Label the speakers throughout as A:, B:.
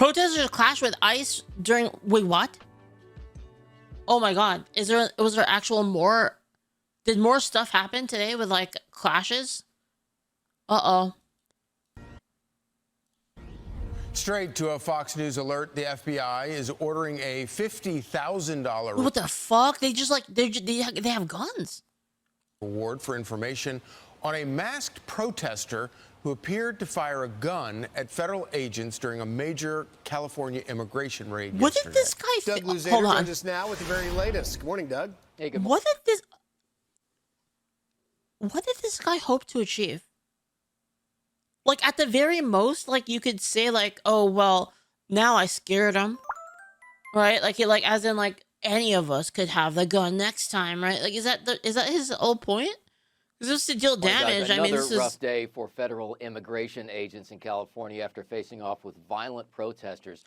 A: Protesters clash with ICE during... Wait, what? Oh my god. Was there actual more... Did more stuff happen today with, like, clashes? Uh-oh.
B: Straight to a Fox News alert, the FBI is ordering a $50,000...
A: What the fuck? They just, like, they have guns.
B: ...reward for information on a masked protester who appeared to fire a gun at federal agents during a major California immigration raid
A: What
B: yesterday.
A: did this guy...
C: Doug Luzader
A: Hold on.
C: joins us now with the very latest. Good morning, Doug.
D: Hey, good morning.
A: What did this guy hope to achieve? Like, at the very most, like, you could say, like, oh, well, now I scared him. Right? Like, as in, like, any of us could have the gun next time, right? Like, is that his whole point? Because this is to deal damage. I mean, this is...
D: Another rough day for federal immigration agents in California after facing off with violent protesters.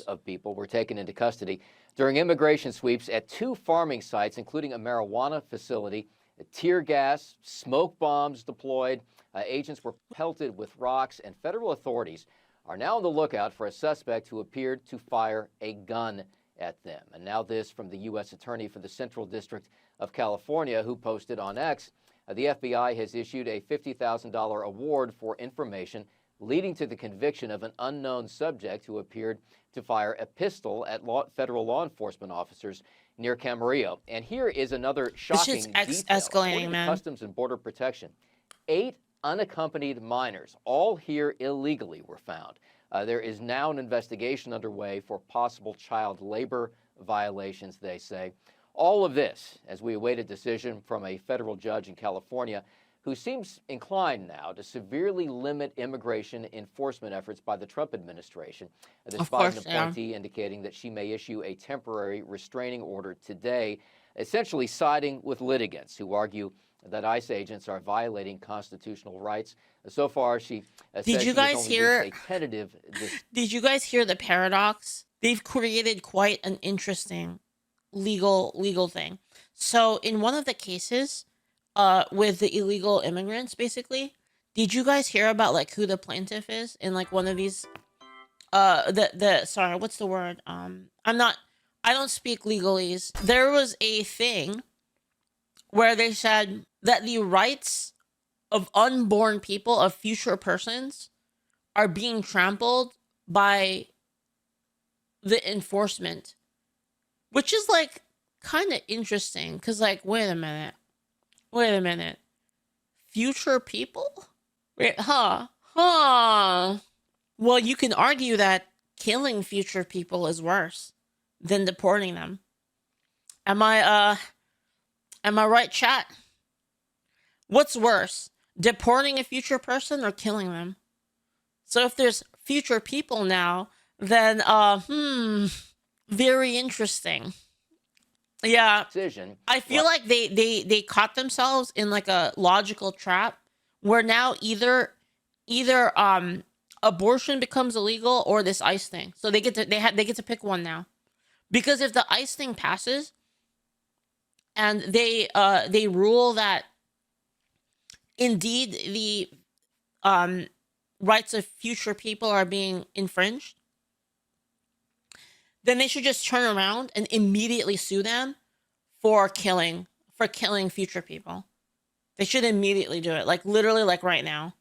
D: Of people were taken into custody during immigration sweeps at 2 farming sites, including a marijuana facility. Tear gas, smoke bombs deployed. Agents were pelted with rocks, and federal authorities are now on the lookout for a suspect who appeared to fire a gun at them. And now this from the U.S. Attorney for the Central District of California, who posted on X. The FBI has issued a $50,000 award for information leading to the conviction of an unknown subject who appeared to fire a pistol at federal law enforcement officers near Camarillo. And here is another shocking detail.
A: Escalating, man.
D: Customs and Border Protection, 8 unaccompanied minors, all here illegally, were found. There is now an investigation underway for possible child labor violations, they say. All of this as we await a decision from a federal judge in California who seems inclined now to severely limit immigration enforcement efforts by the Trump administration. This Biden appointee indicating that she may issue a temporary restraining order today, essentially siding with litigants who argue that ICE agents are violating constitutional rights. So far, she says
A: Did you guys hear
D: a tentative...
A: Did you guys hear the paradox? They've created quite an interesting legal thing. So in one of the cases, with the illegal immigrants, basically, did you guys hear about like who the plaintiff is in like one of these? Sorry, what's the word? I don't speak legalese. There was a thing where they said that the rights of unborn people, of future persons, are being trampled by the enforcement, which is like kind of interesting because, like, wait a minute, future people? Wait, well, you can argue that killing future people is worse than deporting them. Am I right, chat? What's worse, deporting a future person or killing them? So if there's future people now, then very interesting. Yeah, I feel like they caught themselves in like a logical trap where now either abortion becomes illegal or this ICE thing. So they get to pick one now, because if the ICE thing passes and they rule that indeed the rights of future people are being infringed, then they should just turn around and immediately sue them for killing future people. They should immediately do it, like literally, like right now.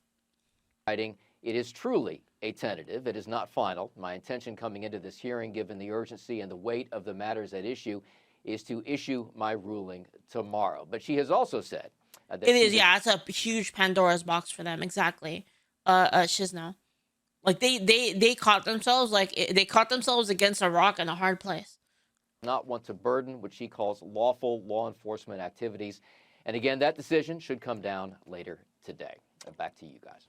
D: It is truly a tentative. It is not final. My intention coming into this hearing, given the urgency and the weight of the matters at issue, is to issue my ruling tomorrow. But she has also said that it is, yeah, it's a huge Pandora's box for them. Exactly, Shizno. Like they caught themselves, they caught themselves against a rock in a hard place. Not want to burden what she calls lawful law enforcement activities. And again, that decision should come down later today. Back to you guys.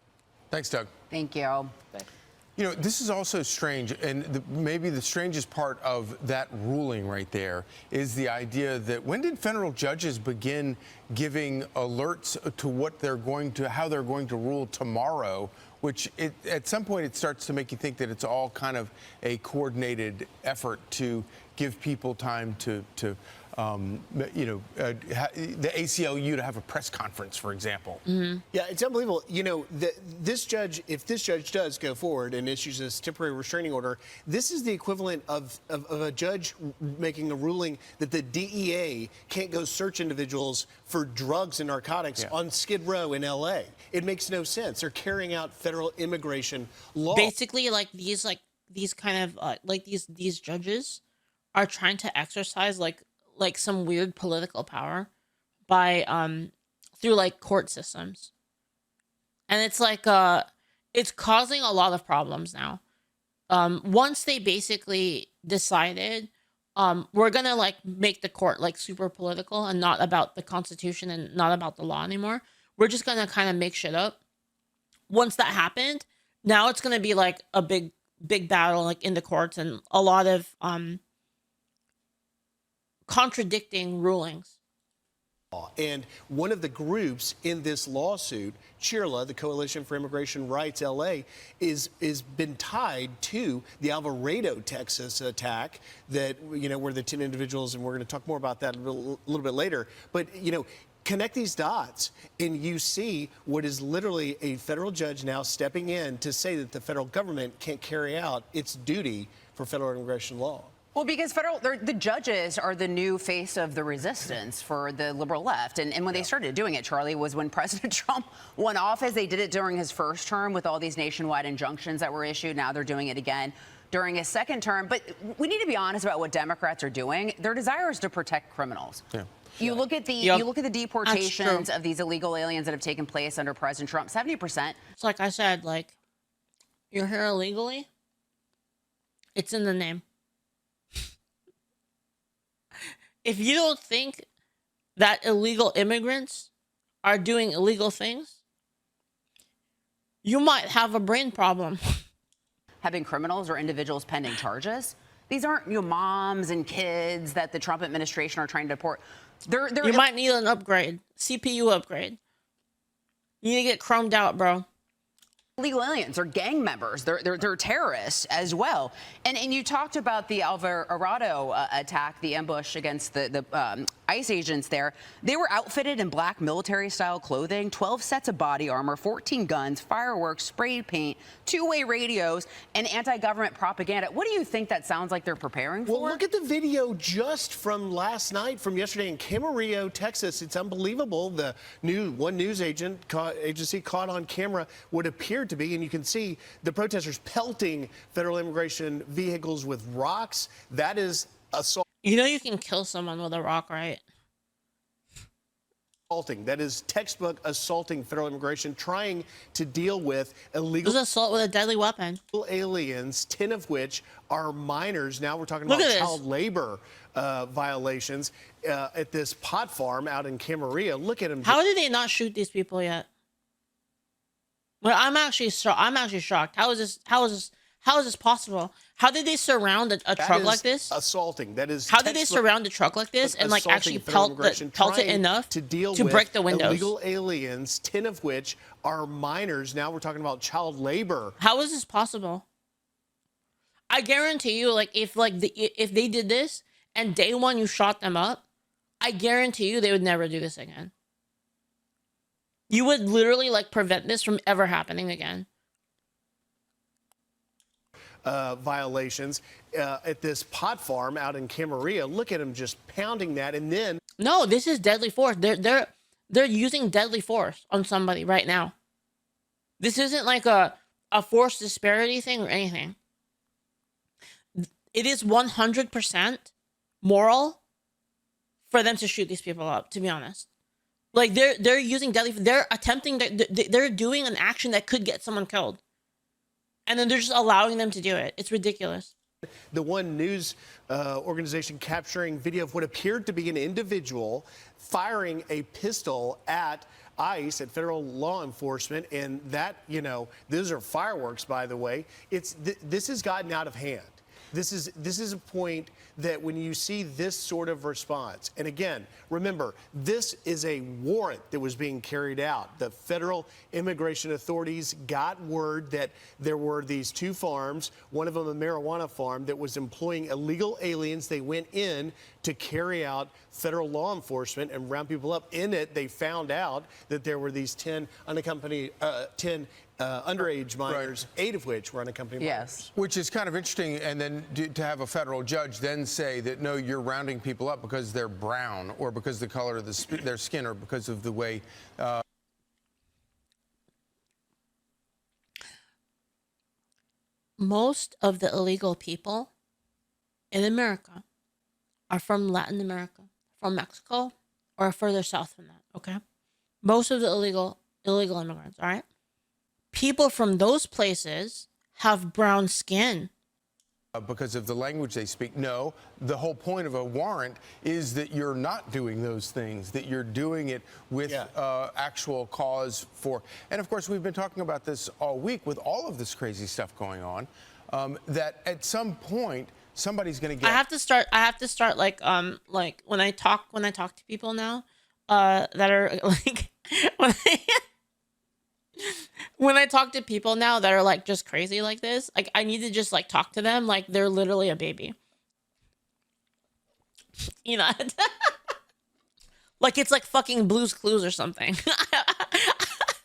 B: Thanks, Doug.
E: Thank you.
D: Thanks.
B: You know, this is also strange, and maybe the strangest part of that ruling right there is the idea that when did federal judges begin giving alerts to how they're going to rule tomorrow, which at some point it starts to make you think that it's all kind of a coordinated effort to give people time to the ACLU to have a press conference, for example.
C: Yeah, it's unbelievable. You know, this judge, if this judge does go forward and issues this temporary restraining order, this is the equivalent of a judge making a ruling that the DEA can't go search individuals for drugs and narcotics on Skid Row in L.A. It makes no sense. They're carrying out federal immigration law.
A: Basically, these judges are trying to exercise like some weird political power by through like court systems, and it's like it's causing a lot of problems now. Once they basically decided we're gonna like make the court like super political and not about the Constitution and not about the law anymore, we're just gonna kind of make shit up. Once that happened, now it's gonna be like a big battle like in the courts and a lot of contradicting rulings.
C: And one of the groups in this lawsuit, CHIRLA, the Coalition for Immigration Rights LA, is been tied to the Alvarado, Texas attack that, you know, where the 10 individuals, and we're going to talk more about that a little bit later. But, you know, connect these dots and you see what is literally a federal judge now stepping in to say that the federal government can't carry out its duty for federal immigration law.
E: Well, because the judges are the new face of the resistance for the liberal left. And when they started doing it, Charlie, was when President Trump won office. They did it during his first term with all these nationwide injunctions that were issued. Now they're doing it again during his second term. But we need to be honest about what Democrats are doing. Their desire is to protect criminals. Yeah. You look at the deportations of these illegal aliens that have taken place under President Trump, 70%.
A: It's like I said, like, you're here illegally. It's in the name. If you don't think that illegal immigrants are doing illegal things, you might have a brain problem.
E: Having criminals or individuals pending charges. These aren't moms and kids that the Trump administration are trying to deport.
A: You might need an upgrade, CPU upgrade. You need to get chromed out, bro.
E: Illegal aliens are gang members. They're terrorists as well. And you talked about the Alvarado attack, the ambush against the ICE agents there. They were outfitted in black military-style clothing, 12 sets of body armor, 14 guns, fireworks, spray paint, two-way radios, and anti-government propaganda. What do you think that sounds like they're preparing for?
C: Well, look at the video just from last night, from yesterday in Camarillo, Texas. It's unbelievable. The one news agency caught on camera what appeared to be, and you can see the protesters pelting federal immigration vehicles with rocks. That is assault.
A: You know you can kill someone with a rock, right?
C: That is textbook assaulting federal immigration, trying to deal with illegal.
A: It was assault with a deadly weapon.
C: Aliens, 10 of which are minors. Now we're talking about child labor violations at this pot farm out in Camarillo. Look at them.
A: How did they not shoot these people yet? Well, I'm actually shocked. How is this possible? How did they surround a truck like this?
C: Assaulting. That is.
A: How did they surround a truck like this and like actually pelt it enough to break the windows?
C: Illegal aliens, 10 of which are minors. Now we're talking about child labor.
A: How is this possible? I guarantee you, like if they did this and day one you shot them up, I guarantee you they would never do this again. You would literally like prevent this from ever happening again.
C: Violations at this pot farm out in Camarillo. Look at them just pounding that, and then
A: no, this is deadly force. They're using deadly force on somebody right now. This isn't like a force disparity thing or anything. It is 100% moral for them to shoot these people up. To be honest, like they're using deadly. They're attempting. They're doing an action that could get someone killed. And then they're just allowing them to do it. It's ridiculous.
C: The one news organization capturing video of what appeared to be an individual firing a pistol at ICE, at federal law enforcement. And that, those are fireworks, by the way. This has gotten out of hand. This is a point that when you see this sort of response, and again, remember, this is a warrant that was being carried out. The federal immigration authorities got word that there were these 2 farms, one of them a marijuana farm, that was employing illegal aliens. They went in to carry out federal law enforcement and round people up. In it, they found out that there were these 10 unaccompanied, 10 underage minors, 8 of which were unaccompanied minors.
B: Which is kind of interesting, and then to have a federal judge then say that, no, you're rounding people up because they're brown or because the color of their skin or because of the way...
A: Most of the illegal people in America are from Latin America, from Mexico, or further south than that, okay? Most of the illegal immigrants, all right? People from those places have brown skin.
B: Because of the language they speak. No, the whole point of a warrant is that you're not doing those things, that you're doing it with actual cause for. And of course, we've been talking about this all week with all of this crazy stuff going on, that at some point, somebody's going to get.
A: I have to start like when I talk to people now, that are like, when I talk to people now that are like just crazy like this, like I need to just like talk to them like they're literally a baby. You know, like it's like fucking Blue's Clues or something.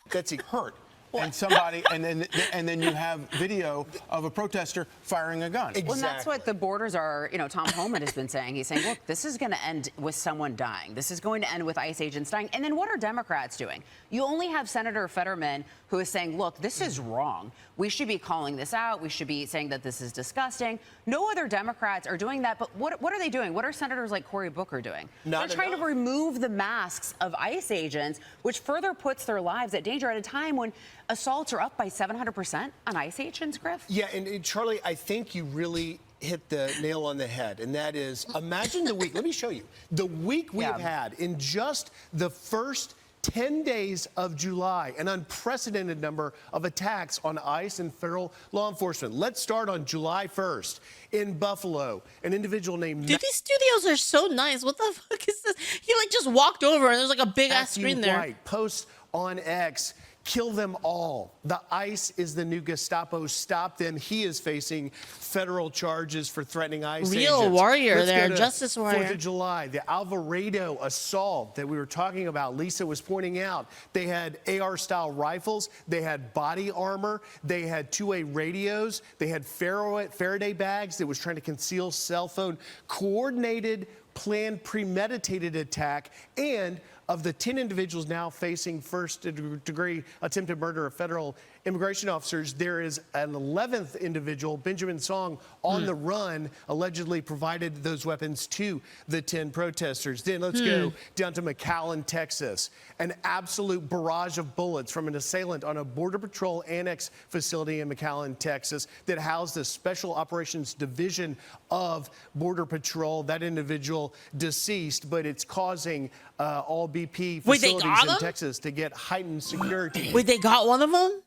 B: That's hurt. And somebody, and then you have video of a protester firing a gun.
C: Exactly.
E: Well, and that's what the borders are. You know, Tom Homan has been saying. He's saying, look, this is going to end with someone dying. This is going to end with ICE agents dying. And then what are Democrats doing? You only have Senator Fetterman who is saying, look, this is wrong. We should be calling this out. We should be saying that this is disgusting. No other Democrats are doing that. But what are they doing? What are senators like Cory Booker doing? They're trying to remove the masks of ICE agents, which further puts their lives at danger at a time when assaults are up by 700% on ICE agents, Griff.
C: Yeah, and Charlie, I think you really hit the nail on the head, and that is, imagine the week. Let me show you. The week we have had in just the first 10 days of July, an unprecedented number of attacks on ICE and federal law enforcement. Let's start on July 1st. In Buffalo, an individual named...
A: Dude, these studios are so nice. What the fuck is this? He like just walked over and there's like a big ass screen there.
C: White posts on X, kill them all. The ICE is the new Gestapo. Stop them. He is facing federal charges for threatening ICE
A: Real
C: agents.
A: warrior
C: Let's
A: there,
C: go to
A: justice warrior.
C: 4th of July, the Alvarado assault that we were talking about, Lisa was pointing out. They had AR-style rifles. They had body armor. They had two-way radios. They had Faraday bags that was trying to conceal cell phone. Coordinated, planned, premeditated attack. And of the 10 individuals now facing first-degree attempted murder of federal immigration officers, there is an 11th individual, Benjamin Song, on the run, allegedly provided those weapons to the 10 protesters. Then let's go down to McAllen, Texas. An absolute barrage of bullets from an assailant on a Border Patrol annex facility in McAllen, Texas, that housed the Special Operations Division of Border Patrol. That individual deceased, but it's causing all BP facilities in Texas to get heightened security.
A: Wait, they got one of them?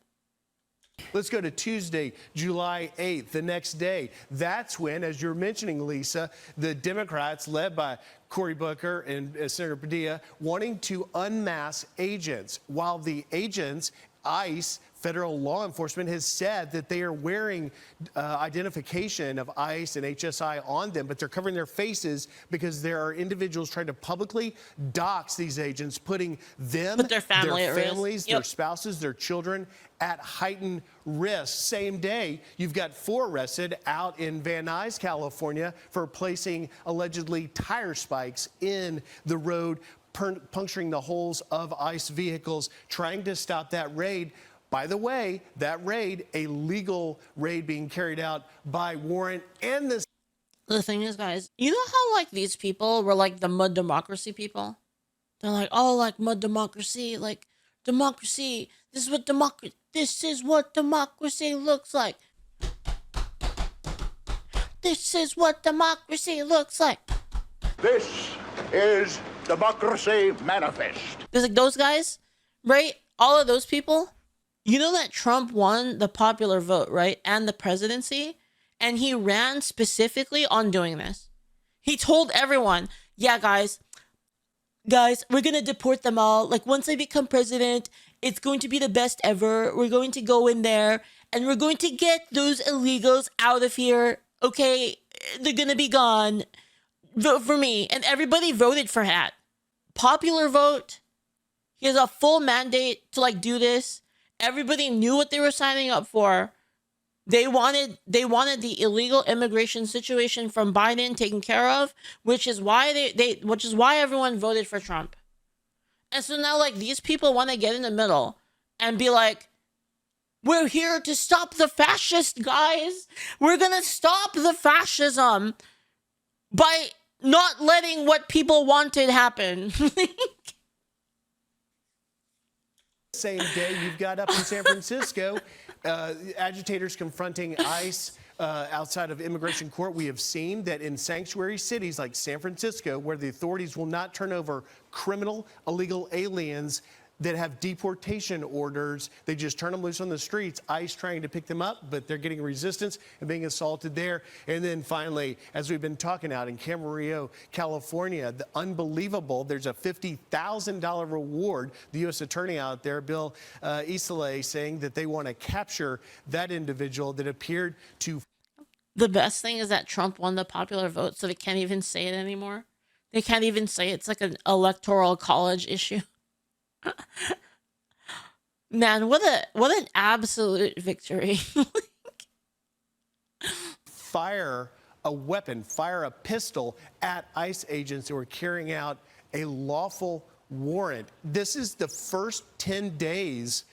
C: Let's go to Tuesday, July 8th, the next day. That's when, as you're mentioning, Lisa, the Democrats, led by Cory Booker and Senator Padilla, wanting to unmask agents, while the agents, ICE, federal law enforcement, has said that they are wearing identification of ICE and HSI on them, but they're covering their faces because there are individuals trying to publicly dox these agents, putting them,
A: their families,
C: their spouses, their children at heightened risk. Same day, you've got 4 arrested out in Van Nuys, California, for placing allegedly tire spikes in the road, puncturing the holes of ICE vehicles, trying to stop that raid. By the way, that raid, a legal raid being carried out by warrant. And
A: the thing is, guys, you know how like these people were like the mud democracy people? They're like, oh, like mud democracy, like democracy. This is what democracy looks like. This is what democracy looks like.
F: This is Democracy Manifest.
A: There's like those guys, right? All of those people. You know that Trump won the popular vote, right? And the presidency. And he ran specifically on doing this. He told everyone, yeah, guys, we're going to deport them all. Like, once I become president, it's going to be the best ever. We're going to go in there and we're going to get those illegals out of here. Okay, they're going to be gone. Vote for me. And everybody voted for that. Popular vote. He has a full mandate to like do this. Everybody knew what they were signing up for. They wanted the illegal immigration situation from Biden taken care of, which is why which is why everyone voted for Trump. And so now like these people want to get in the middle and be like, we're here to stop the fascists, guys. We're going to stop the fascism by not letting what people wanted happen.
C: Same day, you've got up in San Francisco, agitators confronting ICE outside of immigration court. We have seen that in sanctuary cities like San Francisco, where the authorities will not turn over criminal, illegal aliens that have deportation orders, they just turn them loose on the streets. ICE trying to pick them up, but they're getting resistance and being assaulted there. And then finally, as we've been talking out in Camarillo, California, the unbelievable, there's a $50,000 reward. The U.S. attorney out there, Bill Isale, saying that they want to capture that individual that appeared to.
A: The best thing is that Trump won the popular vote, so they can't even say it anymore. They can't even say it's like an electoral college issue. Man, what an absolute victory.
C: Fire a weapon, fire a pistol at ICE agents who are carrying out a lawful warrant. This is the first 10 days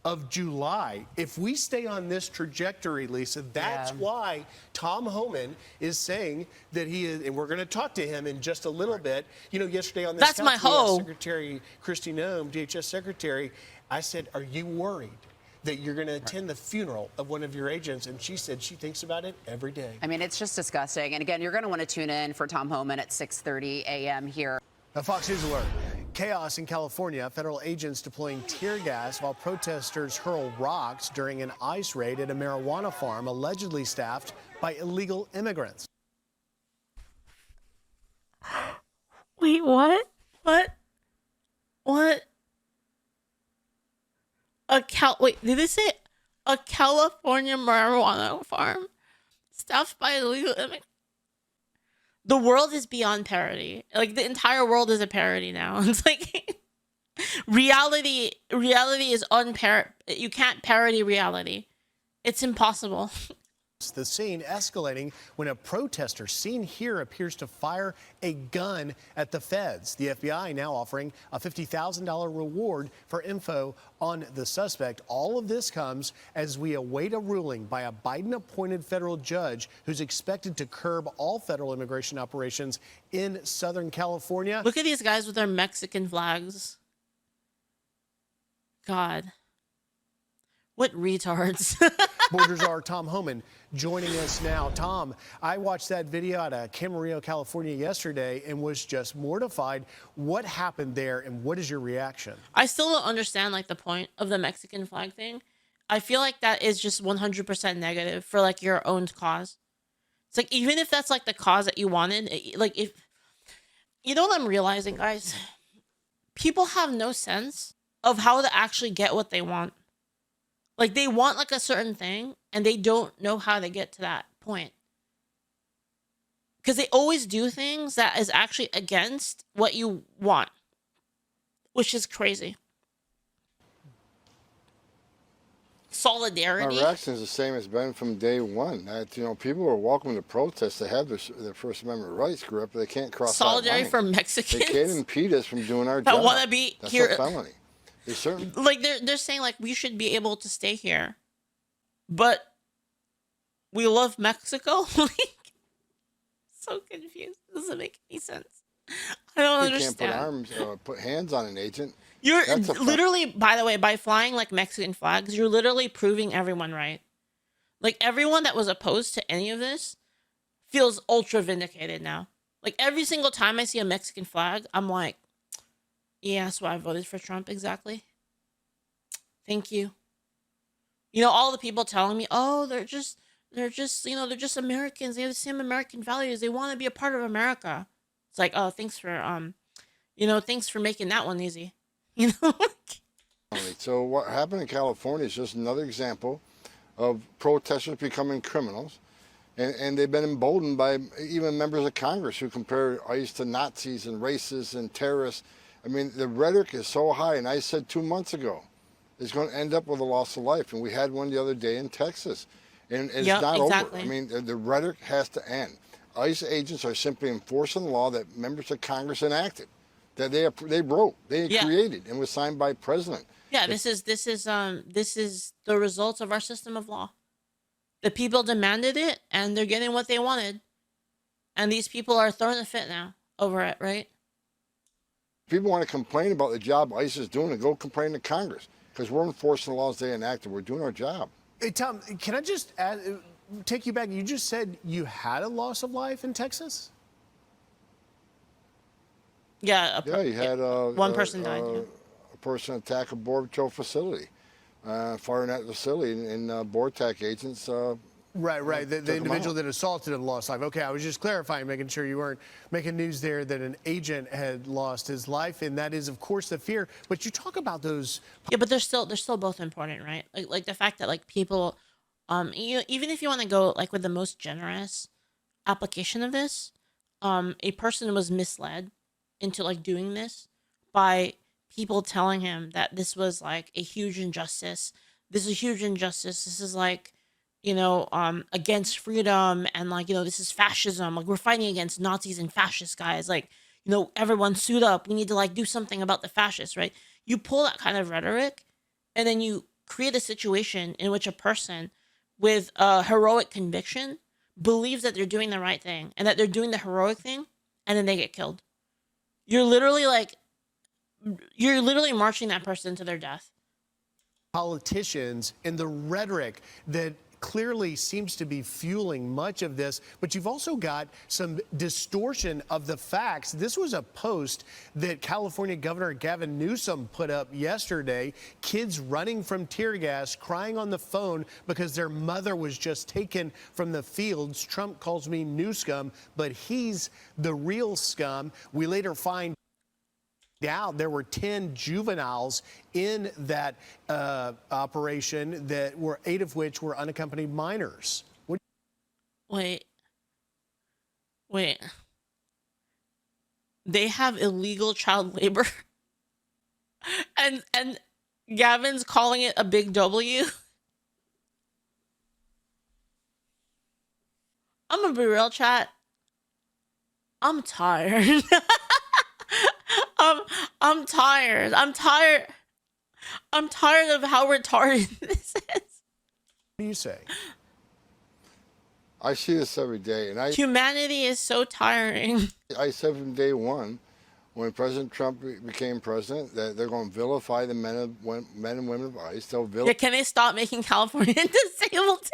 C: of July. If we stay on this trajectory, Lisa, that's why Tom Homan is saying that he is, and we're going to talk to him in just a little bit. You know, yesterday on this
A: That's my hoe.
C: Secretary Kristi Noem, DHS Secretary, I said, are you worried that you're going to attend the funeral of one of your agents? And she said she thinks about it every day.
E: I mean, it's just disgusting. And again, you're going to want to tune in for Tom Homan at 6:30 a.m. here.
C: A Fox News alert. Chaos in California. Federal agents deploying tear gas while protesters hurl rocks during an ICE raid at a marijuana farm allegedly staffed by illegal immigrants.
A: Wait, what? What? Wait, did they say a California marijuana farm staffed by illegal immigrants? The world is beyond parody. Like, the entire world is a parody now. It's like reality is you can't parody reality. It's impossible.
C: The scene escalating when a protester seen here appears to fire a gun at the feds. The FBI now offering a $50,000 reward for info on the suspect. All of this comes as we await a ruling by a Biden-appointed federal judge who's expected to curb all federal immigration operations in Southern California.
A: Look at these guys with their Mexican flags. God. What retards.
C: Borders are Tom Homan joining us now. Tom, I watched that video out of Camarillo, California yesterday and was just mortified. What happened there and what is your reaction?
A: I still don't understand like the point of the Mexican flag thing. I feel like that is just 100% negative for like your own cause. It's like, even if that's like the cause that you wanted, like, if you know what I'm realizing, guys, people have no sense of how to actually get what they want. Like, they want like a certain thing and they don't know how to get to that point. Because they always do things that is actually against what you want, which is crazy. Solidarity.
G: My reaction is the same as been from day one. That, you know, people are welcome to protest. They have their First Amendment rights grew up, but they can't cross
A: Solidarity
G: that
A: for
G: line.
A: Mexicans.
G: They can't impede us from doing our
A: that
G: job.
A: want to be
G: That's
A: here.
G: a felony. They certainly.
A: Like, they're saying like we should be able to stay here, but we love Mexico. Like, so confused. It doesn't make any sense. I don't understand.
G: You can't put hands on an agent.
A: You're literally, by the way, by flying like Mexican flags, you're literally proving everyone right. Like, everyone that was opposed to any of this feels ultra vindicated now. Like, every single time I see a Mexican flag, I'm like, yeah, that's why I voted for Trump. Exactly. Thank you. You know, all the people telling me, oh, they're just, you know, they're just Americans. They have the same American values. They want to be a part of America. It's like, oh, thanks for you know, thanks for making that one easy. You know?
G: So what happened in California is just another example of protesters becoming criminals. And they've been emboldened by even members of Congress who compare ICE to Nazis and racists and terrorists. I mean, the rhetoric is so high, and I said 2 months ago, it's going to end up with a loss of life. And we had one the other day in Texas. And it's not over. I mean, the rhetoric has to end. ICE agents are simply enforcing the law that members of Congress enacted, that they wrote, they created, and was signed by President.
A: Yeah, this is the results of our system of law. The people demanded it, and they're getting what they wanted. And these people are throwing a fit now over it, right?
G: People want to complain about the job ICE is doing, and go complain to Congress, because we're enforcing the laws they enacted. We're doing our job.
C: Hey, Tom, can I just take you back? You just said you had a loss of life in Texas?
A: Yeah.
G: You had
A: one person died.
G: A person attack a Border Patrol facility, firing at the facility, and BORTAC agents.
C: Right. The individual that assaulted him lost life. Okay, I was just clarifying, making sure you weren't making news there that an agent had lost his life, and that is, of course, the fear. But you talk about those.
A: Yeah, but they're still both important, right? Like the fact that like people, even if you want to go like with the most generous application of this, a person was misled into like doing this by people telling him that this was like a huge injustice. This is a huge injustice. This is like, you know, against freedom, and like, you know, this is fascism. Like, we're fighting against Nazis and fascist guys. Like, you know, everyone suit up. We need to like do something about the fascists, right? You pull that kind of rhetoric, and then you create a situation in which a person with a heroic conviction believes that they're doing the right thing and that they're doing the heroic thing, and then they get killed. You're literally marching that person to their death.
C: Politicians and the rhetoric that clearly seems to be fueling much of this, but you've also got some distortion of the facts. This was a post that California Governor Gavin Newsom put up yesterday. Kids running from tear gas, crying on the phone because their mother was just taken from the fields. Trump calls me new scum, but he's the real scum. We later find out there were 10 juveniles in that operation, that were 8 of which were unaccompanied minors.
A: Wait. They have illegal child labor, and Gavin's calling it a big W. I'm gonna be real, chat. I'm tired. I'm tired. I'm tired of how retarded this is.
C: What do you say?
G: I see this every day, and
A: humanity is so tiring.
G: I said from day one, when President Trump became president, that they're going to vilify the men and women of ICE. They'll
A: can they stop making California disabled?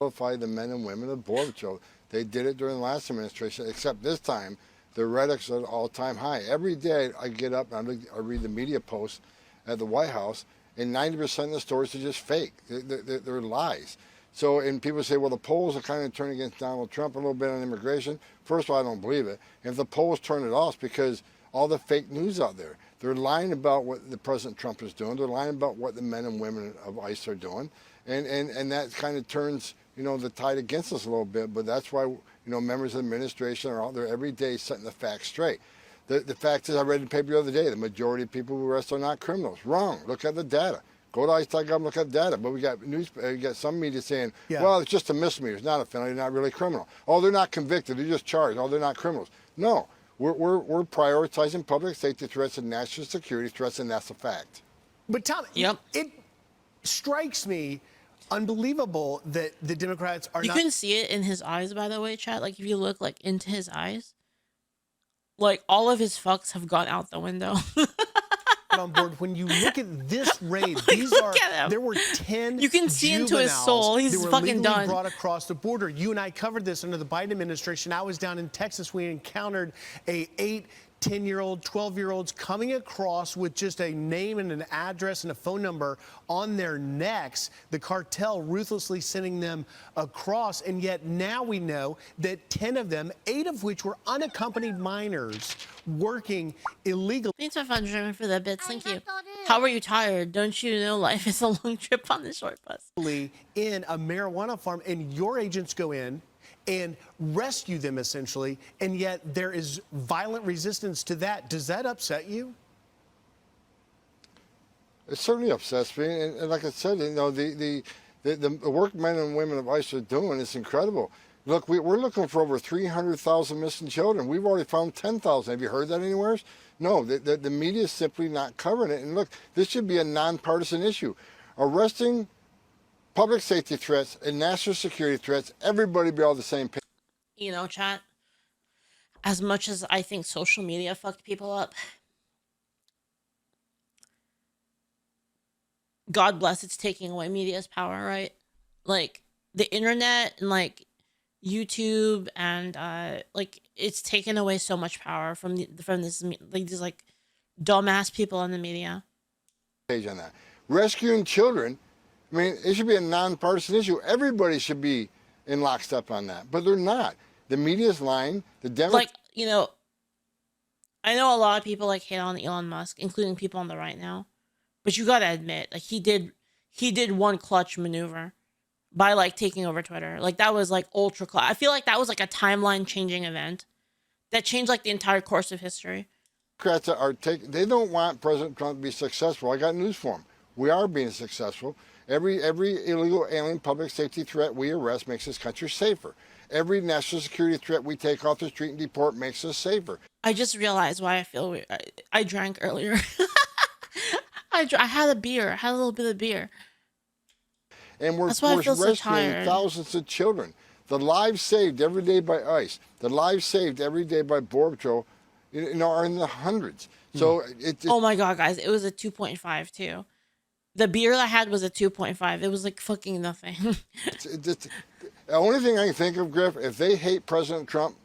G: Vilify the men and women of Border Patrol. They did it during the last administration, except this time the rhetoric's at an all-time high. Every day I get up and I read the media posts at the White House, and 90% of the stories are just fake. They're lies. So, and people say, well, the polls are kind of turning against Donald Trump a little bit on immigration. First of all, I don't believe it. And if the polls turn it off, because all the fake news out there, they're lying about what the President Trump is doing. They're lying about what the men and women of ICE are doing. And that kind of turns, you know, the tide against us a little bit. But that's why, you know, members of the administration are out there every day setting the facts straight. The fact is, I read in the paper the other day, the majority of people who arrest are not criminals. Wrong. Look at the data. Go to ICE.gov and look at the data. But we got some media saying, well, it's just a misdemeanor. It's not a felony. They're not really criminal. Oh, they're not convicted. They're just charged. Oh, they're not criminals. No. We're prioritizing public safety threats and national security threats, and that's a fact.
C: But, Tom, it strikes me unbelievable that the Democrats are
A: You can see it in his eyes, by the way, chat. Like, if you look, like, into his eyes, like, all of his fucks have gone out the window.
C: On board. When you look at this raid, there were 10
A: you can see into his soul. He's fucking done.
C: Brought across the border. You and I covered this under the Biden administration. I was down in Texas. We encountered a 10-year-old, 12-year-olds coming across with just a name and an address and a phone number on their necks, the cartel ruthlessly sending them across. And yet now we know that 10 of them, 8 of which were unaccompanied minors, working illegally.
A: Thanks for fun dreaming for the bits. Thank you. How are you tired? Don't you know life is a long trip on the short bus?
C: In a marijuana farm, and your agents go in and rescue them essentially, and yet there is violent resistance to that. Does that upset you?
G: It certainly upsets me, and like I said, you know, the work men and women of ICE are doing is incredible. Look, we're looking for over 300,000 missing children. We've already found 10,000. Have you heard that anywhere? No, the media is simply not covering it. And look, this should be a nonpartisan issue. Arresting public safety threats and national security threats, everybody be all the same page.
A: You know, chat, as much as I think social media fucked people up, God bless it's taking away media's power, right? Like the internet and like YouTube and like it's taken away so much power from this like these like dumbass people in the media.
G: Page on that. Rescuing children, I mean, it should be a nonpartisan issue. Everybody should be in lockstep on that, but they're not. The media's lying. The Democrats,
A: like, you know, I know a lot of people like hate on Elon Musk, including people on the right now, but you gotta admit, like he did one clutch maneuver by like taking over Twitter. Like that was like ultra clutch. I feel like that was like a timeline changing event that changed like the entire course of history.
G: they don't want President Trump to be successful. I got news for them. We are being successful. Every illegal alien public safety threat we arrest makes this country safer. Every national security threat we take off the street and deport makes us safer.
A: I just realized why I feel weird. I drank earlier. I had a beer. I had a little bit of beer.
G: And we're
A: so
G: rescuing thousands of children. The lives saved every day by ICE, the lives saved every day by Border Patrol, you know, are in the hundreds. So
A: oh my God, guys, it was a 2.5 too. The beer I had was a 2.5. It was like fucking nothing.
G: The only thing I can think of, Griff, if they hate President Trump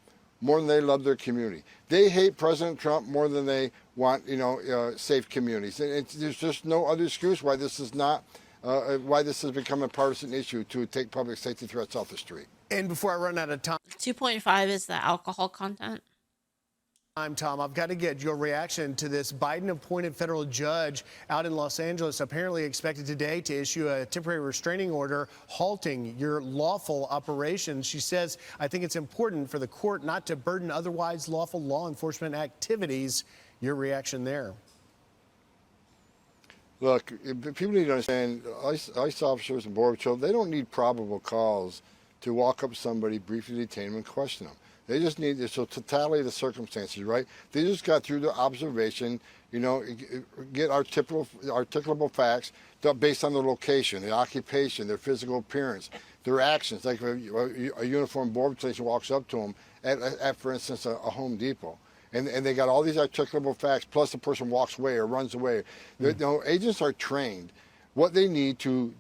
G: more than they love their community, they hate President Trump more than they want, you know, safe communities. And there's just no other excuse why this is not, why this has become a partisan issue to take public safety threats off the street.
C: And before I run out of time,
A: 2.5 is the alcohol content.
C: Tom, I've got to get your reaction to this Biden-appointed federal judge out in Los Angeles, apparently expected today to issue a temporary restraining order halting your lawful operations. She says, I think it's important for the court not to burden otherwise lawful law enforcement activities. Your reaction there?
G: Look, people need to understand, ICE officers and Border Patrol, they don't need probable cause to walk up to somebody, briefly detain them, and question them. They just need this totality of the circumstances, right? They just got through the observation, you know, get articulable facts based on their location, their occupation, their physical appearance, their actions. Like a uniformed Border Patrol agent walks up to them at for instance, a Home Depot. And they got all these articulable facts, plus the person walks away or runs away. You know, agents are trained what they need to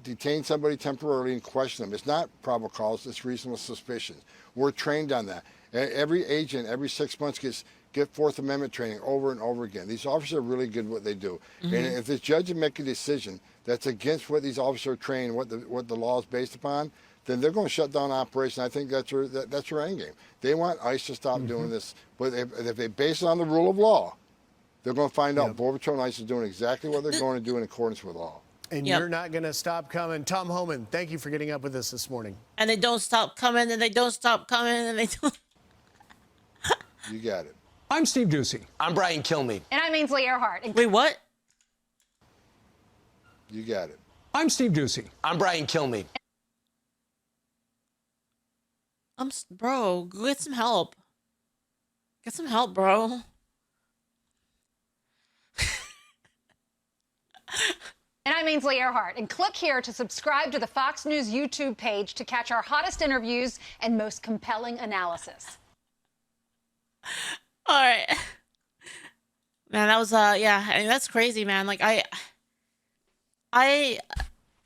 G: detain somebody temporarily and question them. It's not probable cause, it's reasonable suspicion. We're trained on that. Every agent, every 6 months get Fourth Amendment training over and over again. These officers are really good at what they do. And if this judge make a decision that's against what these officers are trained, what the law is based upon, then they're going to shut down operation. I think that's their end game. They want ICE to stop doing this. But if they base it on the rule of law, they're going to find out Border Patrol and ICE is doing exactly what they're going to do in accordance with law.
C: And you're not going to stop coming. Tom Homan, thank you for getting up with us this morning.
A: And they don't stop coming, and they don't stop coming, and they don't.
G: You got it.
H: I'm Steve Ducey.
I: I'm Brian Kilmeade.
J: And I'm Ainsley Earhart.
A: Wait, what?
G: You got it.
H: I'm Steve Ducey.
I: I'm Brian Kilmeade.
A: Bro, go get some help. Get some help, bro.
J: And I'm Ainsley Earhart. And click here to subscribe to the Fox News YouTube page to catch our hottest interviews and most compelling analysis.
A: All right. Man, that was yeah, I mean that's crazy, man. Like I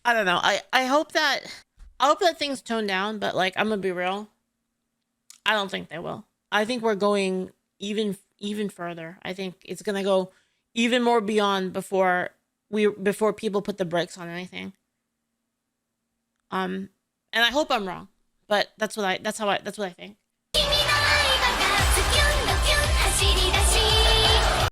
A: don't know. I hope that things tone down, but like I'm gonna be real. I don't think they will. I think we're going even even further. I think it's gonna go even more beyond before people put the brakes on anything. And I hope I'm wrong, but that's what I think.